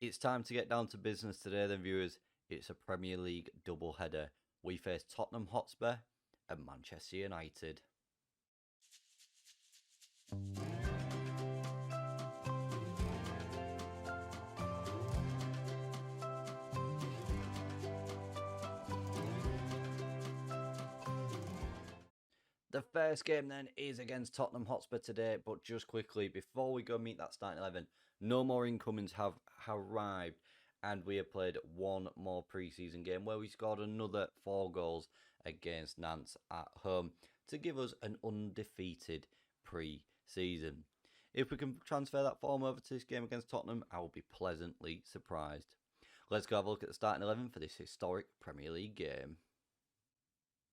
It's time to get down to business today, then, viewers. It's a Premier League doubleheader. We face Tottenham Hotspur and Manchester United. The first game then is against Tottenham Hotspur today, but just quickly, before we go meet that starting 11, no more incomings have arrived, and we have played one more pre-season game where we scored another 4 goals against Nantes at home to give us an undefeated pre-season. If we can transfer that form over to this game against Tottenham, I will be pleasantly surprised. Let's go have a look at the starting 11 for this historic Premier League game.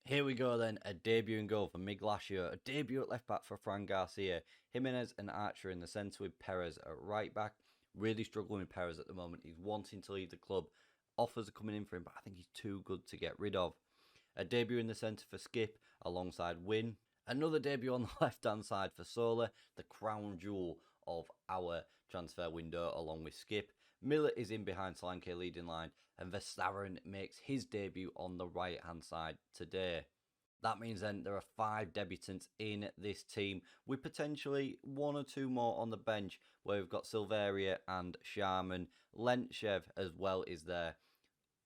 Here we go then, a debut in goal for Miglasio, a debut at left back for Fran Garcia, Jimenez and Archer in the centre with Perez at right back. Really struggling with Perez at the moment. He's wanting to leave the club. Offers are coming in for him, but I think he's too good to get rid of. A debut in the centre for Skip alongside Win. Another debut on the left-hand side for Sola, the crown jewel of our transfer window along with Skip. Miller is in behind Solanke leading line, and Verstappen makes his debut on the right-hand side today. That means then there are 5 debutants in this team, with potentially 1 or 2 more on the bench, where we've got Silveria and Sharman. Lentchev as well is there.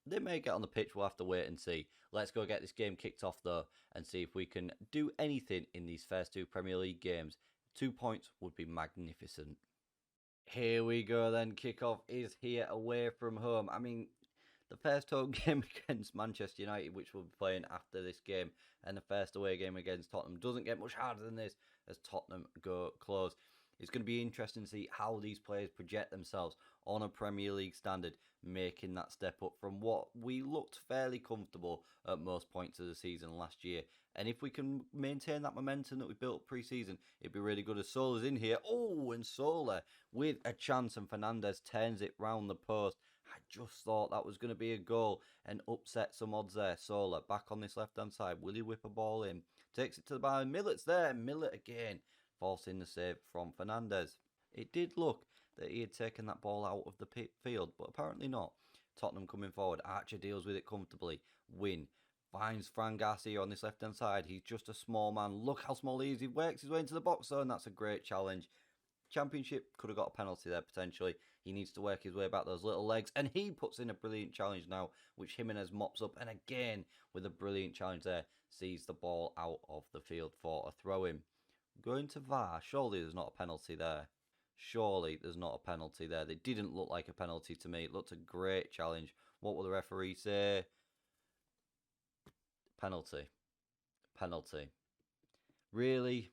They may get on the pitch, we'll have to wait and see. Let's go get this game kicked off though, and see if we can do anything in these first 2 Premier League games. 2 points would be magnificent. Here we go then, kickoff is here away from home. I mean, the first home game against Manchester United, which we'll be playing after this game, and the first away game against Tottenham doesn't get much harder than this as Tottenham go close. It's going to be interesting to see how these players project themselves on a Premier League standard, making that step up from what we looked fairly comfortable at most points of the season last year. And if we can maintain that momentum that we built pre-season, it'd be really good as Sola's in here. Oh, and Sola with a chance, and Fernandez turns it round the post. I just thought that was going to be a goal and upset some odds there. Sola back on this left-hand side. Will he whip a ball in? Takes it to the bar. Millet's there. Millet again, forcing the save from Fernandez. It did look that he had taken that ball out of the field, but apparently not. Tottenham coming forward. Archer deals with it comfortably. Win. Finds Fran Garcia on this left-hand side. He's just a small man. Look how small he is. He works his way into the box zone. That's a great challenge. Championship could have got a penalty there potentially. He needs to work his way back those little legs, and he puts in a brilliant challenge now, which Jimenez mops up, and again with a brilliant challenge there, sees the ball out of the field for a throw-in. Going to VAR, surely there's not a penalty there. Surely there's not a penalty there. They didn't look like a penalty to me. It looked a great challenge. What will the referee say? Penalty. Penalty. Really?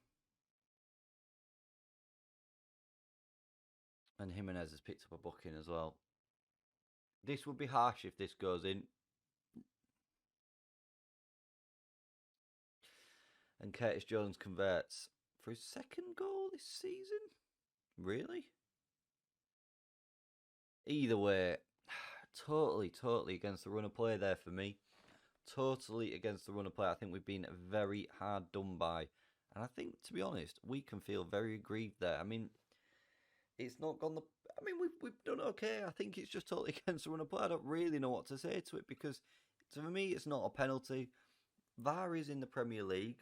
And Jimenez has picked up a booking as well. This would be harsh if this goes in. And Curtis Jones converts for his 2nd goal this season? Really? Either way, totally against the run of play there for me. Totally against the run of play. I think we've been very hard done by. And I think, to be honest, we can feel very aggrieved there. I mean, it's not gone the... I mean, we've done okay. I think it's just totally against the run of play. I don't really know what to say to it because, to me, it's not a penalty. VAR is in the Premier League.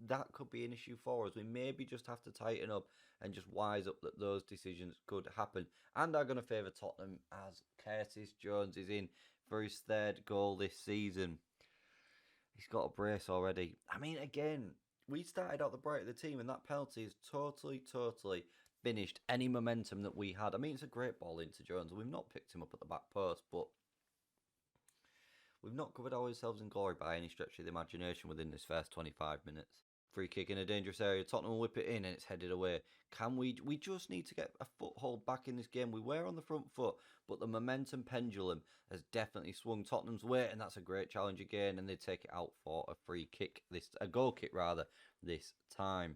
That could be an issue for us. We maybe just have to tighten up and just wise up that those decisions could happen. And are going to favour Tottenham as Curtis Jones is in for his 3rd goal this season. He's got a brace already. I mean, again, we started out the bright of the team, and that penalty is totally finished any momentum that we had. I mean, it's a great ball into Jones. We've not picked him up at the back post, but we've not covered ourselves in glory by any stretch of the imagination within this first 25 minutes. Free kick in a dangerous area. Tottenham will whip it in, and it's headed away. Can we just need to get a foothold back in this game. We were on the front foot, but the momentum pendulum has definitely swung Tottenham's way, and that's a great challenge again, and they take it out for a free kick, a goal kick rather, this time.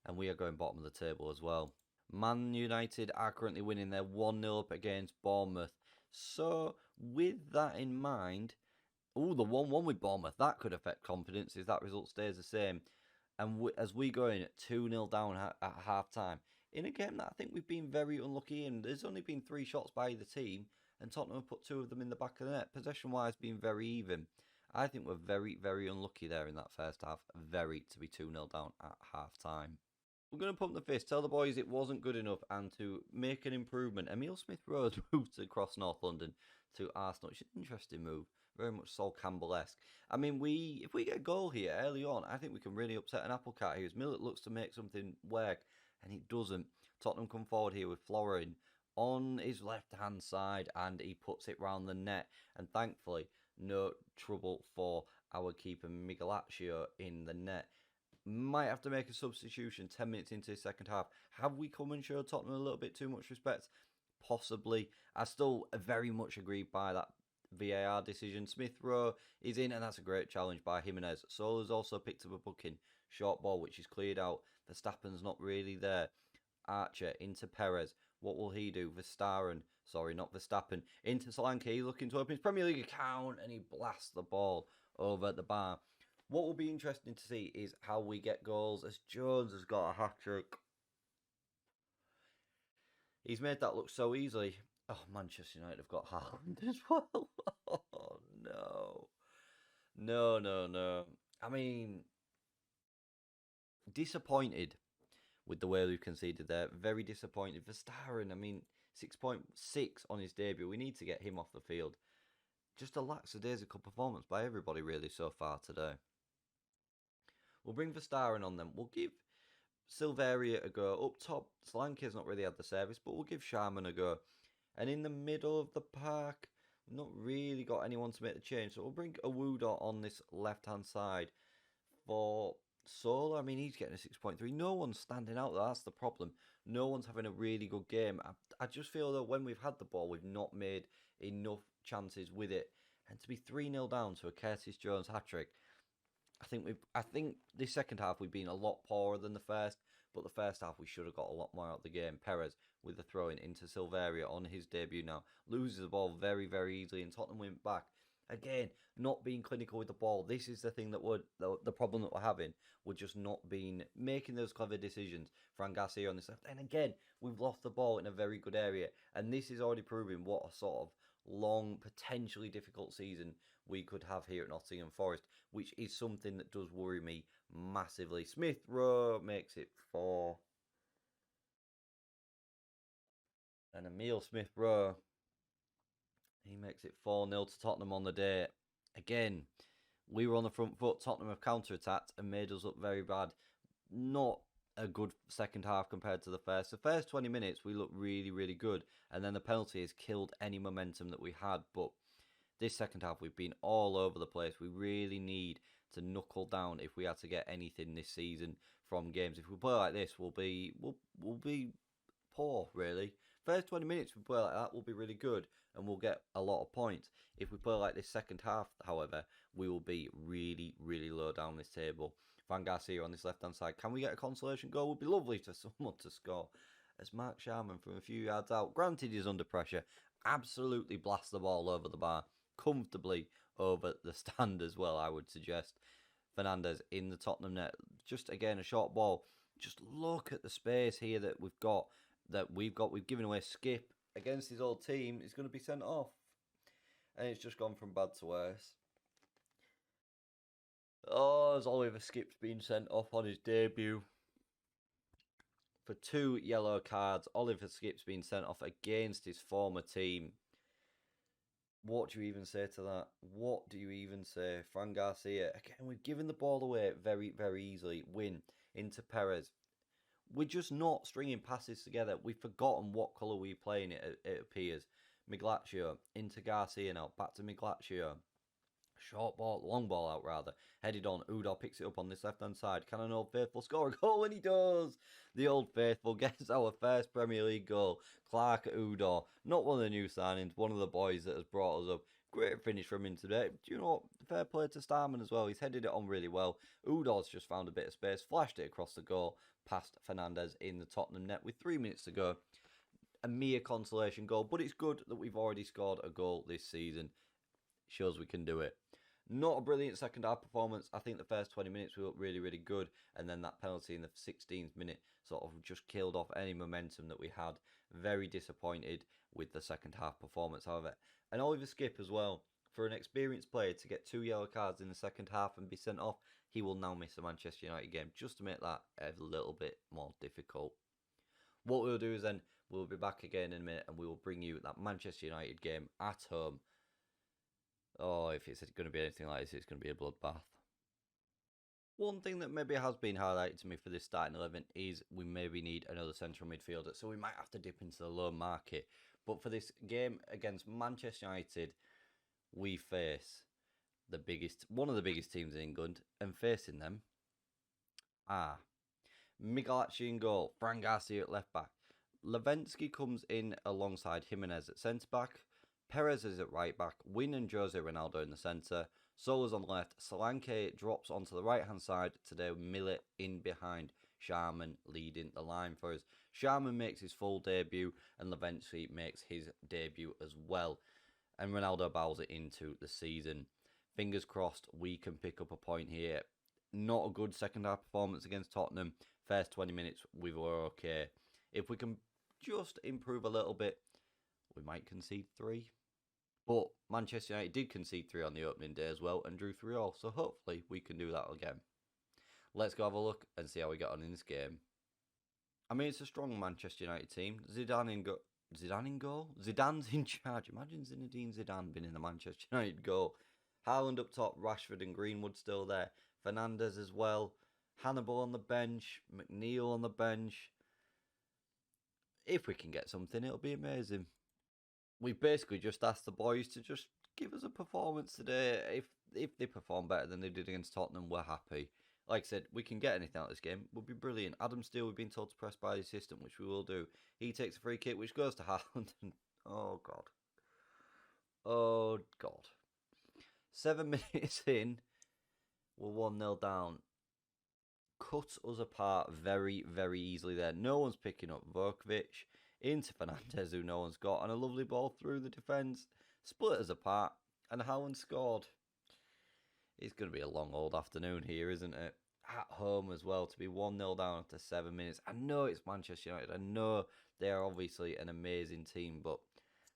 And we are going bottom of the table as well. Man United are currently winning. They're 1-0 up against Bournemouth. So, with that in mind, the 1-1 with Bournemouth, that could affect confidence if that result stays the same. And as we go in at 2-0 down at half-time, in a game that I think we've been very unlucky in. There's only been 3 shots by either team, and Tottenham have put 2 of them in the back of the net. Possession-wise, been very even. I think we're very, very unlucky there in that first half. Very, to be 2-0 down at half-time. We're going to pump the fist, tell the boys it wasn't good enough, and to make an improvement. Emile Smith-Rowe's moved across North London to Arsenal. It's an interesting move. Very much Sol Campbell-esque. I mean, if we get a goal here early on, I think we can really upset an apple cart here. As Millet looks to make something work, and it doesn't. Tottenham come forward here with Florin on his left-hand side, and he puts it round the net. And thankfully, no trouble for our keeper, Migalaccio, in the net. Might have to make a substitution 10 minutes into the second half. Have we come and showed Tottenham a little bit too much respect? Possibly. I still very much agree by that VAR decision. Smith-Rowe is in, and that's a great challenge by Jimenez. Sola's also picked up a booking. Short ball, which is cleared out. Verstappen's not really there. Archer into Perez. What will he do? Sorry, not Verstappen. Into Solanke. He's looking to open his Premier League account, and he blasts the ball over the bar. What will be interesting to see is how we get goals, as Jones has got a hat-trick. He's made that look so easily. Oh, Manchester United have got Haaland as well. Oh, no. No. I mean, disappointed with the way we've conceded there. Very disappointed. Verstappen, I mean, 6.6 on his debut. We need to get him off the field. Just a lackadaisical performance by everybody, really, so far today. We'll bring Verstappen on them. We'll give Silveria a go. Up top, Solanke's not really had the service, but we'll give Sharman a go. And in the middle of the park, we've not really got anyone to make the change. So we'll bring Awudo on this left-hand side for Sola. I mean, he's getting a 6.3. No one's standing out. That's the problem. No one's having a really good game. I just feel that when we've had the ball, we've not made enough chances with it. And to be 3-0 down to a Curtis Jones hat-trick, I think this second half we've been a lot poorer than the first, but the first half we should have got a lot more out of the game. Perez with the throw-in into Silveria on his debut now. Loses the ball very, very easily, and Tottenham went back. Again, not being clinical with the ball. This is the thing that the problem that we're having. We're just not being making those clever decisions. Fran Garcia on this left. And again, we've lost the ball in a very good area. And this is already proving what a sort of long, potentially difficult season we could have here at Nottingham Forest, which is something that does worry me massively. Smith-Rowe makes it 4. And Emile Smith-Rowe, he makes it 4-0 to Tottenham on the day. Again, we were on the front foot. Tottenham have counter-attacked and made us look very bad. Not a good second half compared to the first. The first 20 minutes, we looked really, really good. And then the penalty has killed any momentum that we had. But this second half, we've been all over the place. We really need to knuckle down if we had to get anything this season from games. If we play like this, we'll be poor, really. First 20 minutes, if we play like that, we'll be really good and we'll get a lot of points. If we play like this second half, however, we will be really, really low down this table. Van Garcia on this left-hand side. Can we get a consolation goal? It would be lovely for someone to score. As Mark Sharman from a few yards out, granted he's under pressure, absolutely blasts the ball over the bar, comfortably over the stand as well, I would suggest. Fernandez in the Tottenham net. Just, again, a short ball. Just look at the space here that we've got. We've given away Skip against his old team. He's going to be sent off. And it's just gone from bad to worse. Oh, as Oliver Skip's been sent off on his debut. For 2 yellow cards, Oliver Skip's been sent off against his former team. What do you even say to that? What do you even say? Fran Garcia, again, we've given the ball away very, very easily. Win into Perez. We're just not stringing passes together. We've forgotten what colour we're playing, it appears. Miglaccio into Garcia now. Back to Miglaccio. Short ball, long ball out rather. Headed on. Udall picks it up on this left-hand side. Can an Old Faithful score a goal? And he does. The Old Faithful gets our first Premier League goal. Clark Udall. Not one of the new signings. One of the boys that has brought us up. Great finish from him today. Do you know what? Fair play to Starman as well. He's headed it on really well. Udall's just found a bit of space. Flashed it across the goal. Past Fernandez in the Tottenham net with 3 minutes to go. A mere consolation goal. But it's good that we've already scored a goal this season. Shows we can do it. Not a brilliant second half performance. I think the first 20 minutes we looked really, really good. And then that penalty in the 16th minute sort of just killed off any momentum that we had. Very disappointed with the second half performance, however. And Oliver Skip as well. For an experienced player to get 2 yellow cards in the second half and be sent off, he will now miss a Manchester United game just to make that a little bit more difficult. What we'll do is then we'll be back again in a minute and we will bring you that Manchester United game at home. Oh, if it's going to be anything like this, it's going to be a bloodbath. One thing that maybe has been highlighted to me for this starting 11 is we maybe need another central midfielder. So we might have to dip into the loan market. But for this game against Manchester United, we face one of the biggest teams in England, and facing them Migalachi in goal, Fran Garcia at left back. Levensky comes in alongside Jimenez at centre back. Perez is at right back. Win and Jose Ronaldo in the centre. Solar's on the left. Solanke drops onto the right hand side today with Millet in behind. Sharman leading the line for us. Sharman makes his full debut and Levensky makes his debut as well. And Ronaldo bows it into the season. Fingers crossed we can pick up a point here. Not a good second half performance against Tottenham. First 20 minutes we were okay. If we can just improve a little bit, we might concede 3. But Manchester United did concede 3 on the opening day as well and drew 3-3. So hopefully we can do that again. Let's go have a look and see how we get on in this game. I mean, it's a strong Manchester United team. Zidane in goal? Zidane's in charge. Imagine Zinedine Zidane being in the Manchester United goal. Haaland up top, Rashford and Greenwood still there. Fernandes as well. Hannibal on the bench. McNeil on the bench. If we can get something, it'll be amazing. We've basically just asked the boys to just give us a performance today. If they perform better than they did against Tottenham, we're happy. Like I said, we can get anything out of this game. It would be brilliant. Adam Steele, we've been told to press by the assistant, which we will do. He takes a free kick, which goes to Haaland. Oh, God. Oh, God. 7 minutes in, we're 1-0 down. Cut us apart very, very easily there. No one's picking up Vukovic. Into Fernandes, who no one's got. And a lovely ball through the defence. Split us apart. And Haaland scored. It's going to be a long old afternoon here, isn't it? At home as well, to be 1-0 down after 7 minutes. I know it's Manchester United. I know they are obviously an amazing team, but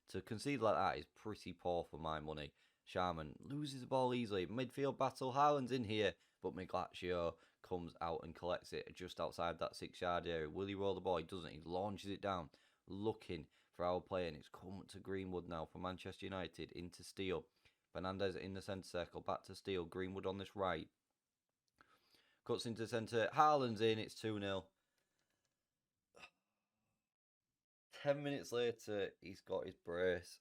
to concede like that is pretty poor for my money. Sharman loses the ball easily. Midfield battle. Haaland's in here, but Migalachi comes out and collects it just outside that 6-yard area. Will he roll the ball? He doesn't. He launches it down, looking for our play, and it's come to Greenwood now for Manchester United into Steele. Fernandes in the centre circle, back to Steele. Greenwood on this right. Cuts into the centre. Haaland's in. It's 2-0. 10 minutes later, he's got his brace.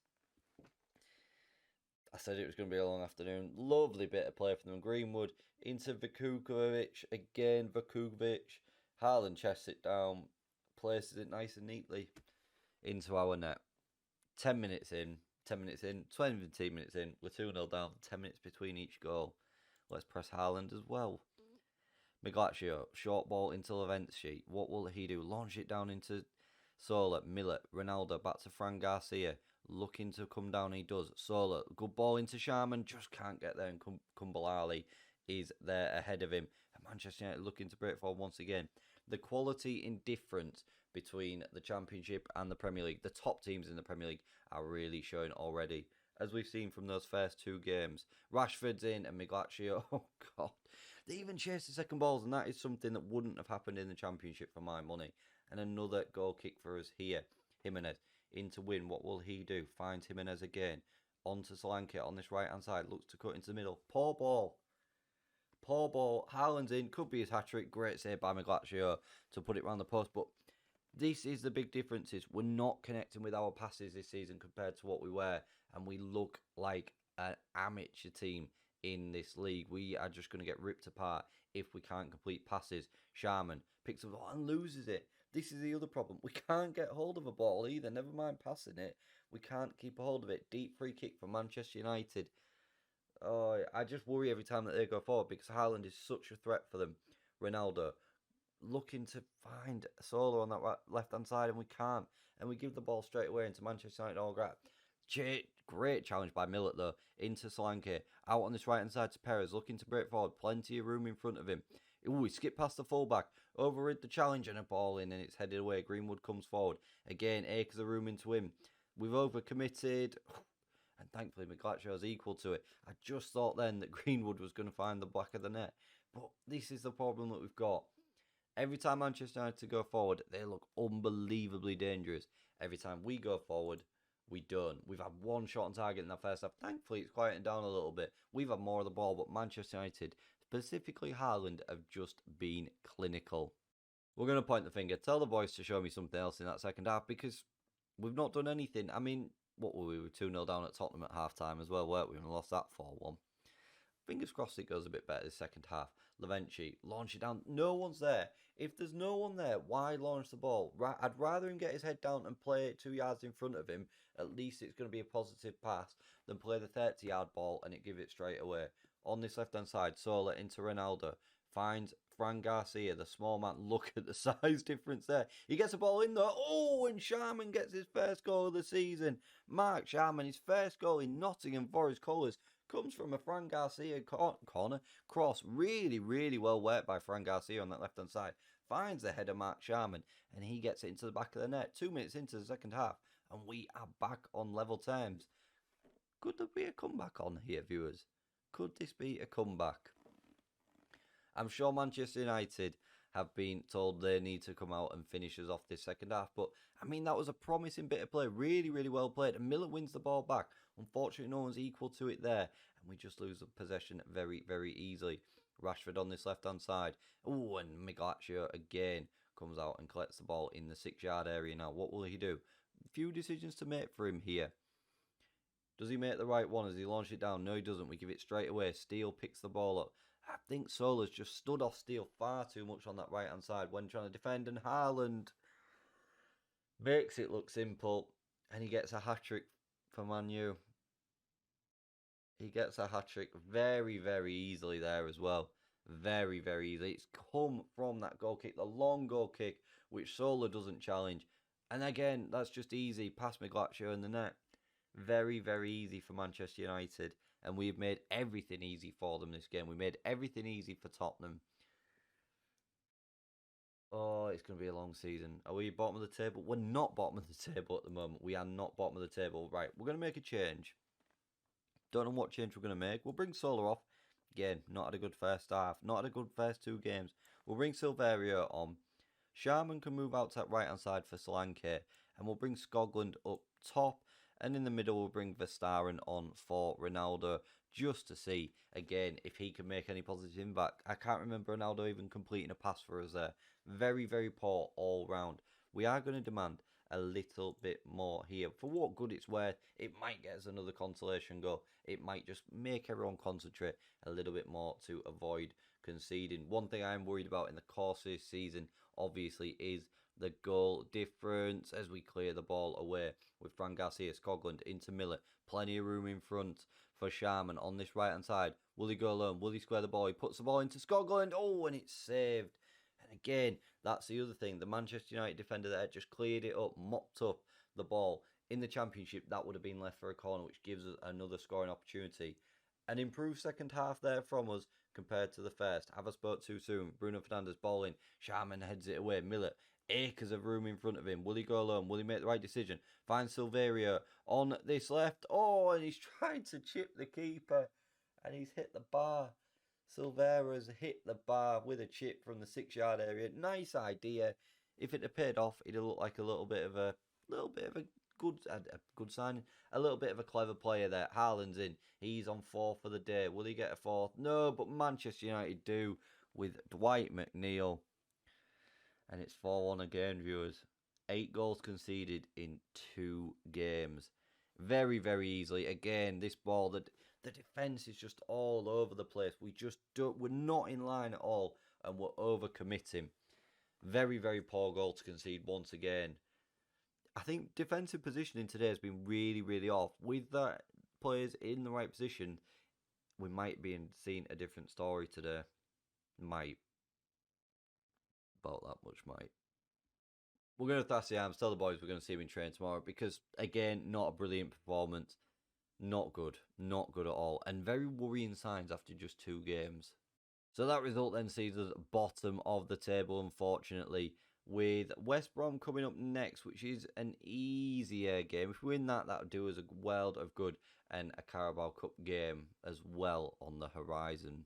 I said it was going to be a long afternoon. Lovely bit of play from them. Greenwood into Vukovic. Again, Vukovic. Haaland chests it down. Places it nice and neatly into our net. 10 minutes in. 17 minutes in. We're 2-0 down. 10 minutes between each goal. Let's press Haaland as well. Migalachi, short ball into Levensky. What will he do? Launch it down into Solar. Millet. Ronaldo back to Fran Garcia. Looking to come down, he does. Solar, good ball into Sharman, just can't get there, and Kumbalali is there ahead of him. And Manchester United looking to break forward once again. The quality in difference between the Championship and the Premier League, the top teams in the Premier League, are really showing already, as we've seen from those first 2 games. Rashford's in, and Migalachi, oh God. They even chased the second balls, and that is something that wouldn't have happened in the Championship for my money. And another goal kick for us here. Jimenez. Into Win, what will he do? Finds Jimenez again. On to Solanke on this right hand side. Looks to cut into the middle. Poor ball. Haaland's in. Could be his hat-trick. Great save by Migalachi to put it round the post. But this is the big difference. We're not connecting with our passes this season compared to what we were. And we look like an amateur team in this league. We are just going to get ripped apart if we can't complete passes. Sharman picks up the ball and loses it. This is the other problem. We can't get hold of a ball either. Never mind passing it. We can't keep a hold of it. Deep free kick for Manchester United. Oh, I just worry every time that they go forward because Haaland is such a threat for them. Ronaldo looking to find a solo on that left-hand side and we can't. And we give the ball straight away into Manchester United all right. Great challenge by Millet, though, into Solanke. Out on this right-hand side to Perez, looking to break forward. Plenty of room in front of him. Ooh, he skipped past the fullback. Overrid the challenge and a ball in, and it's headed away. Greenwood comes forward. Again, acres of room into him. We've overcommitted. And thankfully, McGlatcher is equal to it. I just thought then that Greenwood was going to find the back of the net. But this is the problem that we've got. Every time Manchester United go forward, they look unbelievably dangerous. Every time we go forward, we don't. We've had one shot on target in that first half. Thankfully, it's quieting down a little bit. We've had more of the ball, but Manchester United, specifically Haaland, have just been clinical. We're going to point the finger. Tell the boys to show me something else in that second half because we've not done anything. I mean, what were we? We were 2-0 down at Tottenham at half-time as well, weren't we? And lost that 4-1. Fingers crossed it goes a bit better this second half. Lavenci, launch it down. No one's there. If there's no one there, why launch the ball? I'd rather him get his head down and play it 2 yards in front of him. At least it's going to be a positive pass than play the 30-yard ball and it give it straight away. On this left-hand side, Sola into Ronaldo. Finds Fran Garcia, the small man. Look at the size difference there. He gets the ball in there. Oh, and Sharman gets his first goal of the season. Mark Sharman, his first goal in Nottingham for his colours, comes from a Fran Garcia corner cross. Really, really well worked by Fran Garcia on that left-hand side. Finds the header Mark Sharman, and he gets it into the back of the net. 2 minutes into the second half, and we are back on level terms. Could there be a comeback on here, viewers? Could this be a comeback? I'm sure Manchester United have been told they need to come out and finish us off this second half. But, I mean, that was a promising bit of play. Really, really well played. And Miller wins the ball back. Unfortunately, no one's equal to it there. And we just lose the possession very, very easily. Rashford on this left-hand side. Oh, and Miglaccio again comes out and collects the ball in the 6-yard area now. What will he do? A few decisions to make for him here. Does he make the right one? Does he launch it down? No, he doesn't. We give it straight away. Steele picks the ball up. I think Sola's just stood off Steele far too much on that right-hand side when trying to defend. And Haaland makes it look simple. And he gets a hat-trick for Man U. He gets a hat-trick very, very easily there as well. Very, very easily. It's come from that goal kick. The long goal kick, which Sola doesn't challenge. And again, that's just easy. Past Miglaccio in the net. Very, very easy for Manchester United. And we've made everything easy for them this game. We made everything easy for Tottenham. Oh, it's going to be a long season. Are we bottom of the table? We're not bottom of the table at the moment. We are not bottom of the table. Right, we're going to make a change. Don't know what change we're going to make. We'll bring Sola off. Again, not had a good first half. Not had a good first 2 games. We'll bring Silverio on. Sharman can move out to that right-hand side for Solanke. And we'll bring Skoglund up top. And in the middle, we'll bring Verstappen on for Ronaldo, just to see, again, if he can make any positive impact. I can't remember Ronaldo even completing a pass for us there. Very, very poor all round. We are going to demand a little bit more here. For what good it's worth, it might get us another consolation goal. It might just make everyone concentrate a little bit more to avoid conceding. One thing I'm worried about in the course of this season, obviously, is the goal difference as we clear the ball away with Fran Garcia, Skoglund into Miller. Plenty of room in front for Sharman on this right-hand side. Will he go alone? Will he square the ball? He puts the ball into Skoglund. Oh, and it's saved. And again, that's the other thing. The Manchester United defender there just cleared it up, mopped up the ball. In the Championship, that would have been left for a corner, which gives us another scoring opportunity. An improved second half there from us compared to the first. Have I spoke too soon? Bruno Fernandes ball in. Sharman heads it away. Miller. Acres of room in front of him. Will he go alone? Will he make the right decision? Finds Silverio on this left. Oh, and he's trying to chip the keeper. And he's hit the bar. Silvera's hit the bar with a chip from the 6-yard area. Nice idea. If it had paid off, it'd look like a little bit of a good signing. A little bit of a clever player there. Haaland's in. He's on 4 for the day. Will he get a 4th? No, but Manchester United do with Dwight McNeil. And it's 4-1 again, viewers. 8 goals conceded in 2 games. Very, very easily. Again, this ball, the defence is just all over the place. We're not in line at all. And we're overcommitting. Very, very poor goal to concede once again. I think defensive positioning today has been really, really off. With the players in the right position, we might be seeing a different story today. Might. About that much might. We're going to thrash the arms, tell the boys we're going to see him in train tomorrow because, again, not a brilliant performance. Not good. Not good at all. And very worrying signs after just 2 games. So that result then sees us bottom of the table, unfortunately, with West Brom coming up next, which is an easier game. If we win that, that would do us a world of good, and a Carabao Cup game as well on the horizon.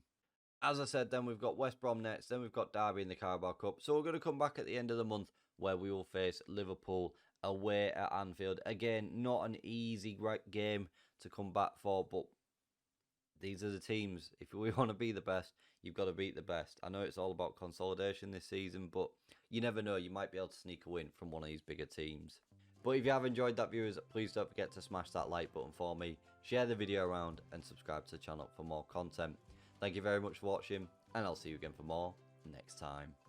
As I said, then we've got West Brom next, then we've got Derby in the Carabao Cup. So we're going to come back at the end of the month where we will face Liverpool away at Anfield. Again, not an easy game to come back for, but these are the teams. If we want to be the best, you've got to beat the best. I know it's all about consolidation this season, but you never know. You might be able to sneak a win from one of these bigger teams. But if you have enjoyed that, viewers, please don't forget to smash that like button for me, share the video around, and subscribe to the channel for more content. Thank you very much for watching, and I'll see you again for more next time.